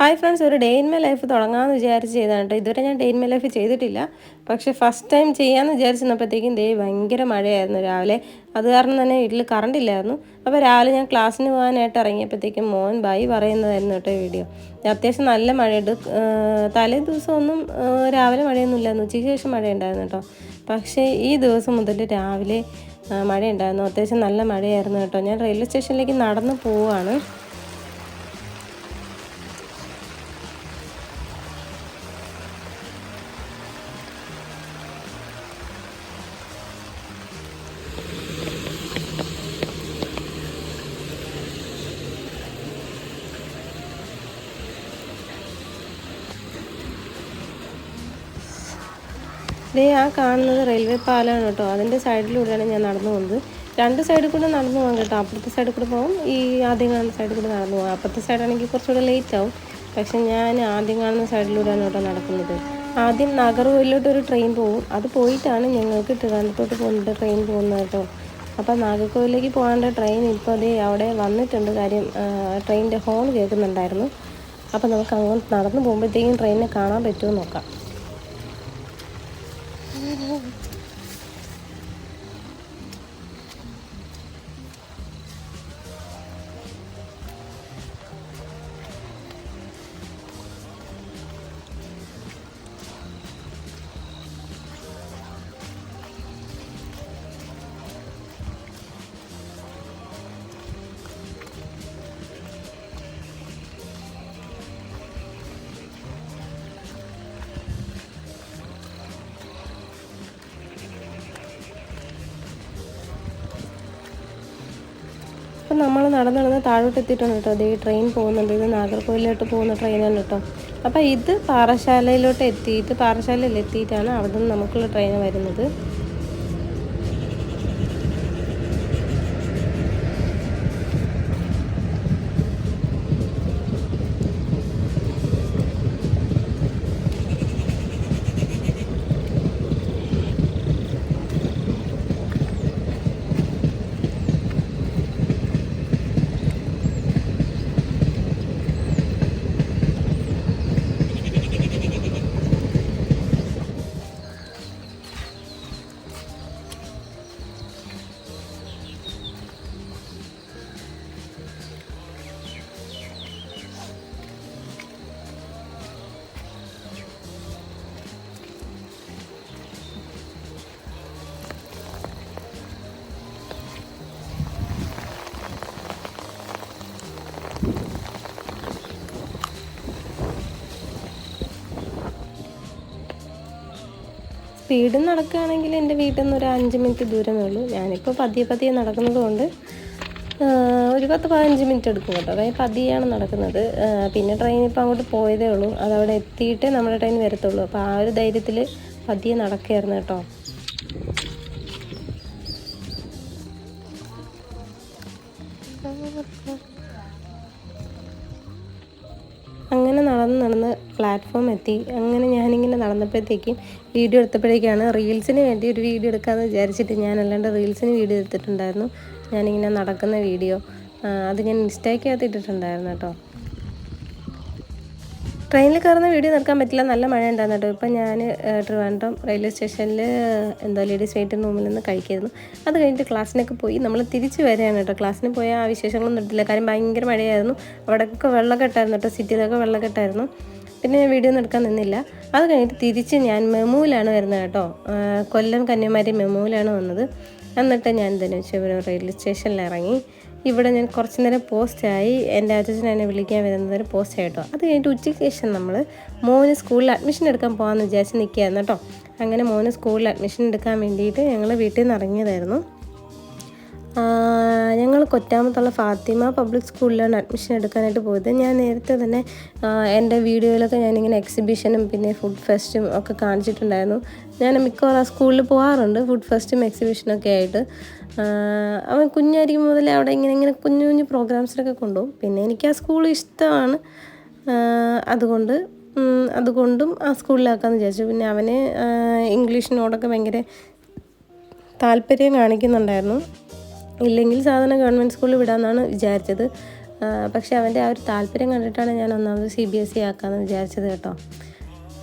Hi friends, ഒരു day in my life തുടങ്ങാമെന്ന് വിചാരിച്ച് ചെയ്തതാണ് കേട്ടോ. ഇതുവരെ ഞാൻ ഡേ ഇൻ മൈ ലൈഫ് ചെയ്തിട്ടില്ല. പക്ഷേ ഫസ്റ്റ് ടൈം ചെയ്യാമെന്ന് വിചാരിച്ചിരുന്നപ്പോഴത്തേക്കും ഭയങ്കര മഴയായിരുന്നു രാവിലെ. അത് കാരണം തന്നെ വീട്ടിൽ കറണ്ട് ഇല്ലായിരുന്നു. അപ്പോൾ രാവിലെ ഞാൻ ക്ലാസ്സിന് പോകാനായിട്ട് ഇറങ്ങിയപ്പോഴത്തേക്കും മോൻ ബൈ പറയുന്നതായിരുന്നു കേട്ടോ വീഡിയോ. അത്യാവശ്യം നല്ല മഴയുണ്ട്. തലേ ദിവസമൊന്നും രാവിലെ മഴയൊന്നും ഇല്ലായിരുന്നു, ഉച്ചയ്ക്ക് ശേഷം മഴയുണ്ടായിരുന്നു കേട്ടോ. പക്ഷേ ഈ ദിവസം മുതൽ രാവിലെ മഴയുണ്ടായിരുന്നു, അത്യാവശ്യം നല്ല മഴയായിരുന്നു കേട്ടോ. ഞാൻ റെയിൽവേ സ്റ്റേഷനിലേക്ക് നടന്ന് പോവുകയാണ്. ആ കാണുന്നത് റെയിൽവേ പാലമാണ് കേട്ടോ. അതിൻ്റെ സൈഡിലൂടെയാണ് ഞാൻ നടന്നു പോകുന്നത്. രണ്ട് സൈഡിൽ കൂടെ നടന്നു പോകാം കേട്ടോ. അപ്പുറത്തെ സൈഡിൽ കൂടെ പോകും, ഈ ആദ്യം കാണുന്ന സൈഡിൽ കൂടെ നടന്നു പോകാം. അപ്പുറത്തെ സൈഡാണെങ്കിൽ കുറച്ചുകൂടെ ലേറ്റ് ആവും. പക്ഷെ ഞാൻ ആദ്യം കാണുന്ന സൈഡിലൂടെയാണ് കേട്ടോ നടക്കുന്നത്. ആദ്യം നാഗർകോവിലോട്ടൊരു ട്രെയിൻ പോകും. അത് പോയിട്ടാണ് ഞങ്ങൾക്ക് ട്രിവാൻഡ്രത്തോട്ട് പോകുന്നത് ട്രെയിൻ പോകുന്നത് കേട്ടോ. അപ്പോൾ നാഗർകോവിലേക്ക് പോകേണ്ട ട്രെയിൻ ഇപ്പോൾ അവിടെ വന്നിട്ടുണ്ട്. കാര്യം ട്രെയിനിൻ്റെ ഹോൺ കേൾക്കുന്നുണ്ടായിരുന്നു. അപ്പോൾ നമുക്ക് അങ്ങോട്ട് നടന്നു പോകുമ്പോഴത്തേക്കും ട്രെയിനിനെ കാണാൻ പറ്റുമോ നോക്കാം. അപ്പം നമ്മൾ നടന്ന് താഴോട്ട് എത്തിയിട്ടുണ്ട് കേട്ടോ. അത് ഈ ട്രെയിൻ പോകുന്നുണ്ട്. ഇത് നാഗർകോവിലോട്ട് പോകുന്ന ട്രെയിനാണ് കേട്ടോ. അപ്പോൾ ഇത് പാറശാലയിൽ എത്തിയിട്ടാണ് അവിടെ നിന്ന് നമുക്കുള്ള ട്രെയിൻ വരുന്നത്. സ്പീഡിൽ നടക്കുകയാണെങ്കിൽ എൻ്റെ വീട്ടിൽ നിന്ന് ഒരു 5 മിനിറ്റ് ദൂരമേ ഉള്ളൂ. ഞാനിപ്പോൾ പതിയെ നടക്കുന്നത് കൊണ്ട് ഒരു 10-15 മിനിറ്റ് എടുക്കും കേട്ടോ. അതായത് പതിയാണ് നടക്കുന്നത്. പിന്നെ ട്രെയിൻ ഇപ്പോൾ അങ്ങോട്ട് പോയതേ ഉള്ളൂ. അതവിടെ എത്തിയിട്ടേ നമ്മുടെ ട്രെയിൻ വരത്തുള്ളൂ. അപ്പോൾ ആ ഒരു ധൈര്യത്തിൽ പതിയെ നടക്കുകയായിരുന്നു കേട്ടോ. അങ്ങനെ നടന്ന് പ്ലാറ്റ്ഫോം എത്തി. അങ്ങനെ ഞാനിങ്ങനെ നടന്നപ്പോഴത്തേക്കും വീഡിയോ എടുത്തപ്പോഴേക്കാണ് റീൽസിന് വേണ്ടി ഒരു വീഡിയോ എടുക്കാമെന്ന് വിചാരിച്ചിട്ട് ഞാൻ അല്ലാണ്ട് റീൽസിന് വീഡിയോ എടുത്തിട്ടുണ്ടായിരുന്നു. ഞാനിങ്ങനെ നടക്കുന്ന വീഡിയോ അത് ഞാൻ ഇൻസ്റ്റയ്ക്കകത്ത് ഇട്ടിട്ടുണ്ടായിരുന്നു കേട്ടോ. ട്രെയിനിൽ കയറുന്ന വീഡിയോ നിർക്കാൻ പറ്റില്ല, നല്ല മഴ ഉണ്ടായിരുന്നു കേട്ടോ. ഇപ്പം ഞാൻ ട്രിവാൻഡ്രം റെയിൽവേ സ്റ്റേഷനിൽ ലേഡീസ് വെയിറ്റിംഗ് റൂമിൽ നിന്ന് കഴിക്കായിരുന്നു. അത് കഴിഞ്ഞിട്ട് ക്ലാസ്സിനൊക്കെ പോയി നമ്മൾ തിരിച്ച് വരികയാണ് കേട്ടോ. ക്ലാസ്സിന് പോയ ആ വിശേഷങ്ങളൊന്നും ഇട്ടില്ല, കാര്യം ഭയങ്കര മഴയായിരുന്നു. അവിടെയൊക്കെ വെള്ളക്കെട്ടായിരുന്നു കേട്ടോ, സിറ്റിയിലൊക്കെ വെള്ളക്കെട്ടായിരുന്നു. പിന്നെ ഞാൻ വീഡിയോ ഒന്നും എടുക്കാൻ നിന്നില്ല. അത് കഴിഞ്ഞിട്ട് തിരിച്ച് ഞാൻ മെമുവിലാണ് വരുന്നത് കേട്ടോ. കൊല്ലം കന്യാകുമാരി മെമുവിലാണ് വന്നത്. എന്നിട്ട് ഞാൻ ധനുഷ്വരം റെയിൽവേ സ്റ്റേഷനിൽ ഇറങ്ങി. ഇവിടെ ഞാൻ കുറച്ച് നേരം പോസ്റ്റായി. എൻ്റെ അച്ഛൻ എന്നെ വിളിക്കാൻ വരുന്നത് പോസ്റ്റ് ആയിട്ടോ. അത് കഴിഞ്ഞിട്ട് ഉച്ചയ്ക്ക് ശേഷം നമ്മൾ മോന് സ്കൂളിൽ അഡ്മിഷൻ എടുക്കാൻ പോകാമെന്ന് വിചാരിച്ച് നിൽക്കുകയായിരുന്നു കേട്ടോ. അങ്ങനെ മോന് സ്കൂളിൽ അഡ്മിഷൻ എടുക്കാൻ വേണ്ടിയിട്ട് ഞങ്ങൾ വീട്ടിൽ നിന്ന് ഇറങ്ങിയതായിരുന്നു. ഞങ്ങൾ കൊറ്റാമത്തുള്ള ഫാത്തിമ പബ്ലിക് സ്കൂളിലാണ് അഡ്മിഷൻ എടുക്കാനായിട്ട് പോയത്. ഞാൻ നേരത്തെ തന്നെ എൻ്റെ വീഡിയോയിലൊക്കെ ഞാനിങ്ങനെ എക്സിബിഷനും പിന്നെ ഫുഡ് ഫെസ്റ്റും ഒക്കെ കാണിച്ചിട്ടുണ്ടായിരുന്നു. ഞാൻ മിക്കവാറും ആ സ്കൂളിൽ പോകാറുണ്ട് ഫുഡ് ഫെസ്റ്റും എക്സിബിഷനൊക്കെ ആയിട്ട്. അവൻ കുഞ്ഞായിരിക്കും മുതലേ അവിടെ ഇങ്ങനെ കുഞ്ഞു പ്രോഗ്രാംസിലൊക്കെ കൊണ്ടുപോകും. പിന്നെ എനിക്ക് ആ സ്കൂൾ ഇഷ്ടമാണ്, അതുകൊണ്ടും ആ സ്കൂളിലാക്കാമെന്ന് വിചാരിച്ചു. പിന്നെ അവന് ഇംഗ്ലീഷിനോടൊക്കെ ഭയങ്കര താല്പര്യം കാണിക്കുന്നുണ്ടായിരുന്നു. ഇല്ലെങ്കിൽ സാധാരണ ഗവൺമെൻറ് സ്കൂളിൽ വിടാമെന്നാണ് വിചാരിച്ചത്. പക്ഷേ അവൻ്റെ ആ ഒരു താല്പര്യം കണ്ടിട്ടാണ് ഞാൻ ഒന്നാമത് CBSE ആക്കാമെന്ന് വിചാരിച്ചത് കേട്ടോ.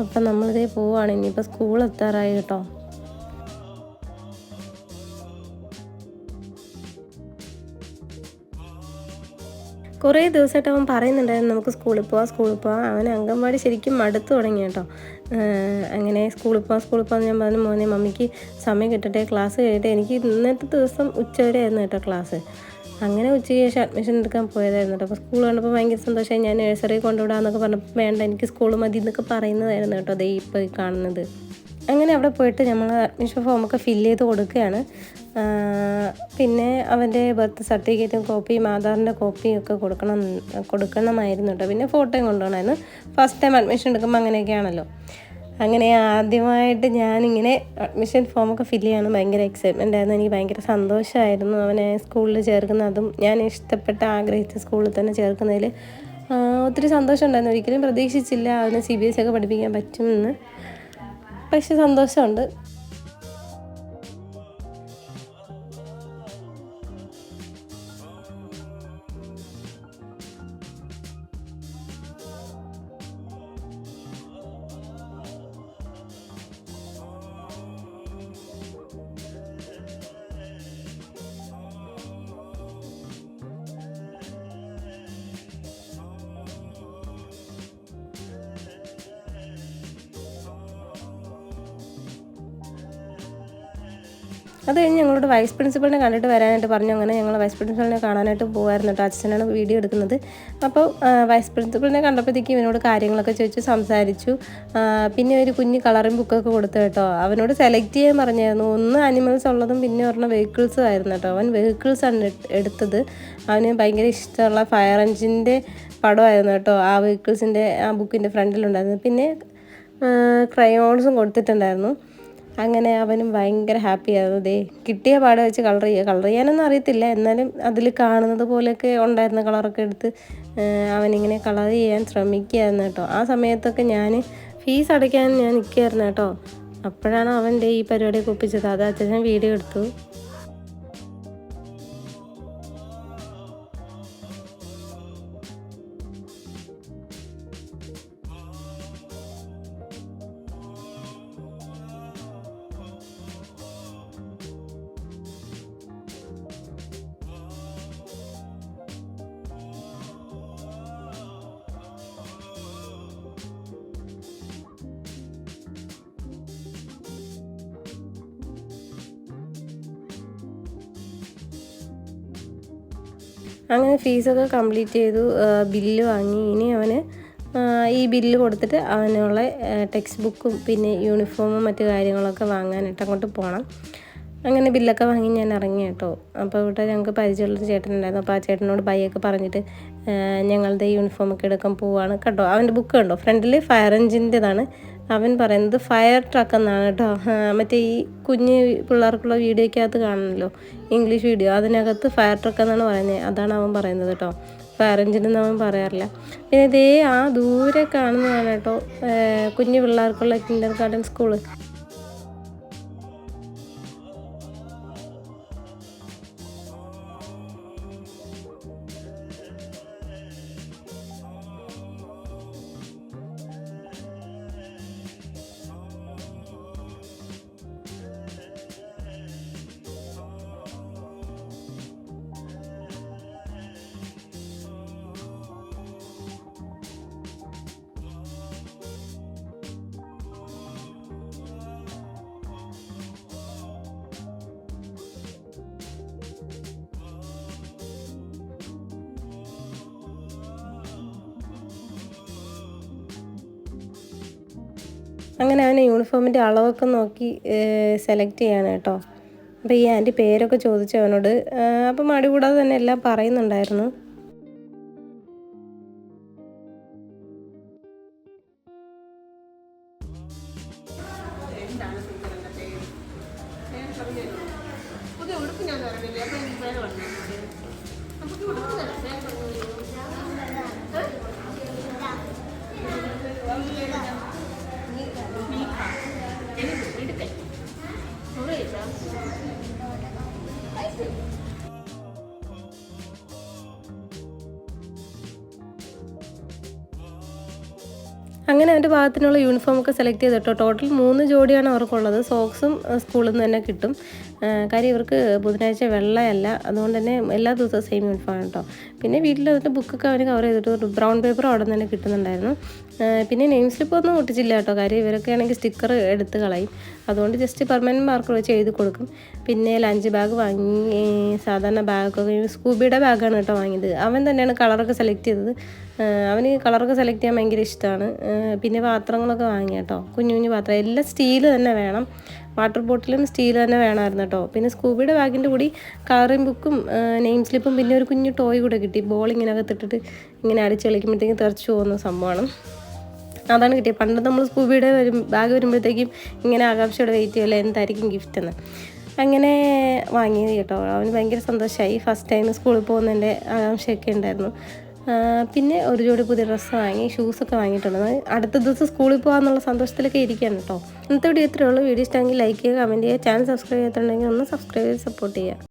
അപ്പം നമ്മളിതേ പോവുകയാണ്. ഇനിയിപ്പോൾ സ്കൂൾ എത്താറായി കേട്ടോ. കുറേ ദിവസമായിട്ട് അവൻ പറയുന്നുണ്ടായിരുന്നു നമുക്ക് സ്കൂളിൽ പോവാം. അവൻ അംഗൻവാടി ശരിക്കും മടുത്തു തുടങ്ങി കേട്ടോ. അങ്ങനെ സ്കൂളിൽ പോവാം ഞാൻ പറഞ്ഞു, മോനെ മമ്മിക്ക് സമയം കിട്ടട്ടെ, ക്ലാസ് കഴിയട്ടെ. എനിക്ക് ഇന്നത്തെ ദിവസം ഉച്ചവരെ ആയിരുന്നു കേട്ടോ ക്ലാസ്. അങ്ങനെ ഉച്ചയ്ക്ക് ശേഷം അഡ്മിഷൻ എടുക്കാൻ പോയതായിരുന്നു കേട്ടോ. അപ്പോൾ സ്കൂൾ കണ്ടപ്പോൾ ഭയങ്കര സന്തോഷമായി. ഞാൻ നഴ്സറി കൊണ്ടുവിടാമെന്നൊക്കെ പറഞ്ഞപ്പോൾ വേണ്ട, എനിക്ക് സ്കൂൾ മതി എന്നൊക്കെ പറയുന്നതായിരുന്നു കേട്ടോ ദേ ഇപ്പോൾ കാണുന്നത്. അങ്ങനെ അവിടെ പോയിട്ട് നമ്മൾ അഡ്മിഷൻ ഫോമൊക്കെ ഫില്ല് ചെയ്ത് കൊടുക്കുകയാണ്. പിന്നെ അവൻ്റെ ബർത്ത് സർട്ടിഫിക്കറ്റും കോപ്പിയും ആധാറിൻ്റെ കോപ്പിയും ഒക്കെ കൊടുക്കണമായിരുന്നു കേട്ടോ. പിന്നെ ഫോട്ടോയും കൊണ്ടുപോകണമായിരുന്നു. ഫസ്റ്റ് ടൈം അഡ്മിഷൻ എടുക്കുമ്പോൾ അങ്ങനെയൊക്കെയാണല്ലോ. അങ്ങനെ ആദ്യമായിട്ട് ഞാനിങ്ങനെ അഡ്മിഷൻ ഫോമൊക്കെ ഫില്ല് ചെയ്യാണ്. ഭയങ്കര എക്സൈറ്റ്മെൻ്റ് ആയിരുന്നു. എനിക്ക് ഭയങ്കര സന്തോഷമായിരുന്നു അവനെ സ്കൂളിൽ ചേർക്കുന്നതും ഞാൻ ഇഷ്ടപ്പെട്ട ആഗ്രഹിച്ച സ്കൂളിൽ തന്നെ ചേർക്കുന്നതിൽ ഒത്തിരി സന്തോഷമുണ്ടായിരുന്നു. ഒരിക്കലും പ്രതീക്ഷിച്ചില്ല അവന് CBSE ഒക്കെ പഠിപ്പിക്കാൻ പറ്റുമെന്ന്. പക്ഷെ സന്തോഷമുണ്ട്. അത് കഴിഞ്ഞ് ഞങ്ങളോട് വൈസ് പ്രിൻസിപ്പളിനെ കണ്ടിട്ട് വരാനായിട്ട് പറഞ്ഞു. അങ്ങനെ ഞങ്ങൾ വൈസ് പ്രിൻസിപ്പളിനെ കാണാനായിട്ട് പോകുമായിരുന്നു കേട്ടോ. അച്ഛനാണ് വീഡിയോ എടുക്കുന്നത്. അപ്പോൾ വൈസ് പ്രിൻസിപ്പളിനെ കണ്ടപ്പോഴത്തേക്കും ഇവനോട് കാര്യങ്ങളൊക്കെ ചോദിച്ചു സംസാരിച്ചു. പിന്നെ ഒരു കുഞ്ഞ് കളറിംഗ് ബുക്കൊക്കെ കൊടുത്തു കേട്ടോ. അവനോട് സെലക്ട് ചെയ്യാൻ പറഞ്ഞായിരുന്നു. ഒന്ന് ആനിമൽസ് ഉള്ളതും പിന്നെ ഒരെണ്ണം വെഹിക്കിൾസും ആയിരുന്നു കേട്ടോ. അവൻ വെഹിക്കിൾസാണ് എടുത്തത്. അവന് ഭയങ്കര ഇഷ്ടമുള്ള ഫയർ എഞ്ചിൻ്റെ പടമായിരുന്നു കേട്ടോ ആ വെഹിക്കിൾസിൻ്റെ ആ ബുക്കിൻ്റെ ഫ്രണ്ടിലുണ്ടായിരുന്നു. പിന്നെ ക്രയോൺസും കൊടുത്തിട്ടുണ്ടായിരുന്നു. അങ്ങനെ അവനും ഭയങ്കര ഹാപ്പി ആയിരുന്നു. ദേ കിട്ടിയ പാടെ വെച്ച് കളർ ചെയ്യാനൊന്നും അറിയത്തില്ല, എന്നാലും അതിൽ കാണുന്നത് പോലെയൊക്കെ ഉണ്ടായിരുന്ന കളറൊക്കെ എടുത്ത് അവനിങ്ങനെ കളർ ചെയ്യാൻ ശ്രമിക്കുകയായിരുന്നു കേട്ടോ. ആ സമയത്തൊക്കെ ഞാൻ ഫീസ് അടയ്ക്കാൻ ഞാൻ നിൽക്കുകയായിരുന്നു കേട്ടോ. അപ്പോഴാണ് അവൻ്റെ ഈ പരിപാടിയൊക്കെ ഒപ്പിച്ചത്. അത് അച്ഛൻ വീഡിയോ എടുത്തു. അങ്ങനെ ഫീസൊക്കെ കംപ്ലീറ്റ് ചെയ്തു. ബില്ല് വാങ്ങി. ഇനി അവന് ഈ ബില്ല് കൊടുത്തിട്ട് അവനുള്ള ടെക്സ്റ്റ് ബുക്കും പിന്നെ യൂണിഫോമും മറ്റു കാര്യങ്ങളൊക്കെ വാങ്ങാനായിട്ട് അങ്ങോട്ട് പോകണം. അങ്ങനെ ബില്ലൊക്കെ വാങ്ങി ഞാൻ ഇറങ്ങി കേട്ടോ. അപ്പോൾ ഇവിടെ ഞങ്ങൾക്ക് പരിചയമുള്ളൊരു ചേട്ടനുണ്ടായിരുന്നു. അപ്പോൾ ആ ചേട്ടനോട് ബൈ ഒക്കെ പറഞ്ഞിട്ട് ഞങ്ങളുടെ യൂണിഫോമൊക്കെ എടുക്കാൻ പോവുകയാണ് കേട്ടോ. അവൻ്റെ ബുക്ക് കണ്ടോ, ഫ്രണ്ടിൽ ഫയർ എഞ്ചിൻ്റെതാണ്. അവൻ പറയുന്നത് ഫയർ ട്രക്ക് എന്നാണ് കേട്ടോ. മറ്റേ ഈ കുഞ്ഞ് പിള്ളേർക്കുള്ള വീഡിയോയ്ക്കകത്ത് കാണണമല്ലോ, ഇംഗ്ലീഷ് വീഡിയോ, അതിനകത്ത് ഫയർ ട്രക്ക് എന്നാണ് പറയുന്നത്. അതാണ് അവൻ പറയുന്നത് കേട്ടോ. ഫയർ എഞ്ചിൻ എന്ന് അവൻ പറയാറില്ല. പിന്നെ ഇതേ ആ ദൂരെ കാണുന്നതാണ് കേട്ടോ കുഞ്ഞു പിള്ളേർക്കുള്ള കിൻഡർ ഗാർഡൻ സ്കൂള്. അങ്ങനെ അവനെ യൂണിഫോമിൻ്റെ അളവൊക്കെ നോക്കി സെലക്ട് ചെയ്യാണ് കേട്ടോ. അപ്പോൾ ഈ ആൻറ്റി പേരൊക്കെ ചോദിച്ചു അവനോട്. അപ്പം മടി കൂടാതെ തന്നെ എല്ലാം പറയുന്നുണ്ടായിരുന്നു. അങ്ങനെ അവൻ്റെ ഭാഗത്തിനുള്ള യൂണിഫോമൊക്കെ സെലക്ട് ചെയ്തിട്ടോ. ടോട്ടൽ 3 ജോഡിയാണ് അവർക്കുള്ളത്. സോക്സും സ്കൂളിൽ നിന്ന് തന്നെ കിട്ടും. കാര്യം ഇവർക്ക് ബുധനാഴ്ച വെള്ളയല്ല, അതുകൊണ്ട് തന്നെ എല്ലാ ദിവസവും സെയിം യൂണിഫോമാണ് കേട്ടോ. പിന്നെ വീട്ടിൽ വന്നിട്ട് ബുക്കൊക്കെ അവന് കവർ ചെയ്തിട്ട് ബ്രൗൺ പേപ്പർ അവിടെ നിന്ന് തന്നെ കിട്ടുന്നുണ്ടായിരുന്നു. പിന്നെ നെയിം സ്ലിപ്പ് ഒന്നും ഒട്ടിച്ചില്ല കേട്ടോ. കാര്യം ഇവരൊക്കെ ആണെങ്കിൽ സ്റ്റിക്കർ എടുത്ത് കളയും, അതുകൊണ്ട് ജസ്റ്റ് പെർമനൻറ്റ് മാർക്കർ വെച്ച് എഴുതി കൊടുക്കും. പിന്നെ ലഞ്ച് ബാഗ് വാങ്ങി, സാധാരണ ബാഗൊക്കെ സ്കൂബിയുടെ ബാഗാണ് കേട്ടോ വാങ്ങിയത്. അവൻ തന്നെയാണ് കളറൊക്കെ സെലക്ട് ചെയ്തത്. അവന് കളറൊക്കെ സെലക്ട് ചെയ്യാൻ ഭയങ്കര ഇഷ്ടമാണ്. പിന്നെ പാത്രങ്ങളൊക്കെ വാങ്ങി കേട്ടോ, കുഞ്ഞു കുഞ്ഞു പാത്രം, എല്ലാം സ്റ്റീൽ തന്നെ വേണം. വാട്ടർ ബോട്ടിലും സ്റ്റീൽ തന്നെ വേണമായിരുന്നു കേട്ടോ. പിന്നെ സ്കൂബിയുടെ ബാഗിൻ്റെ കൂടി കളറിംഗ് ബുക്കും നെയിം സ്ലിപ്പും പിന്നെ ഒരു കുഞ്ഞു ടോയ് കൂടെ കിട്ടി. ബോൾ ഇങ്ങനെ അകത്തിട്ടിട്ട് ഇങ്ങനെ അടിച്ച് കളിക്കുമ്പോഴത്തേക്കും തെറിച്ച് പോകുന്ന സംഭവമാണ്, അതാണ് കിട്ടിയത്. പണ്ട് നമ്മൾ സ്കൂബിയുടെ ബാഗ് വരുമ്പോഴത്തേക്കും ഇങ്ങനെ ആകാംക്ഷയോടെ വെയിറ്റ് ചെയ്യുമല്ലോ എന്തായിരിക്കും ഗിഫ്റ്റ് എന്ന്. അങ്ങനെ വാങ്ങിയത് കേട്ടോ. അവന് ഭയങ്കര സന്തോഷമായി. ഫസ്റ്റ് ടൈം സ്കൂളിൽ പോകുന്നതിൻ്റെ ആകാംക്ഷയൊക്കെ ഉണ്ടായിരുന്നു. പിന്നെ ഒരു ജോഡി പുതിയ ഡ്രസ്സ് വാങ്ങി, ഷൂസൊക്കെ വാങ്ങിയിട്ടുണ്ട്. അടുത്ത ദിവസം സ്കൂളിൽ പോകാമെന്നുള്ള സന്തോഷത്തിലൊക്കെ ഇരിക്കുകയാണ് കേട്ടോ. ഇന്നത്തെ വീഡിയോ ഇത്രയേ ഉള്ളൂ. വീഡിയോ ഇഷ്ടമെങ്കിൽ ലൈക്ക് ചെയ്യുക, കമൻറ്റ് ചെയ്യുക. ചാനൽ സബ്സ്ക്രൈബ് ചെയ്തിട്ടുണ്ടെങ്കിൽ ഒന്ന് സബ്സ്ക്രൈബ് ചെയ്ത് സപ്പോർട്ട് ചെയ്യുക.